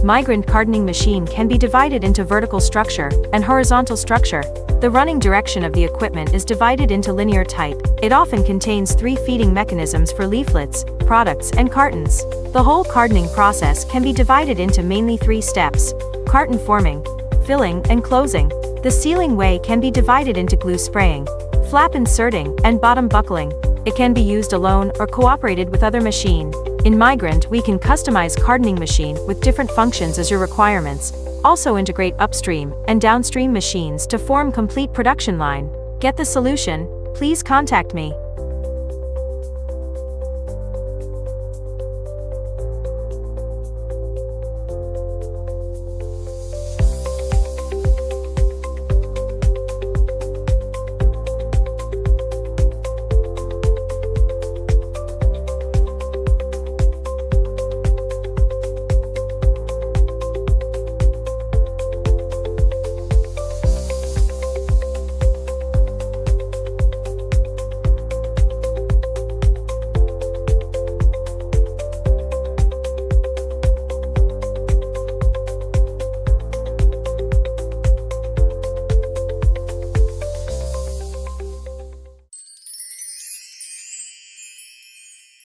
Migrant cartoning machine can be divided into vertical structure and horizontal structure. The running direction of the equipment is divided into linear type. It often contains 3 feeding mechanisms for leaflets, products, and cartons. The whole cartoning process can be divided into mainly 3 steps: carton forming, filling, and closing. The sealing way can be divided into glue spraying, flap inserting, and bottom buckling. It can be used alone or cooperated with other machine. In Migrant, we can customize cartoning machine with different functions as your requirements. Also integrate upstream and downstream machines to form complete production line. Get the solution? Please contact me.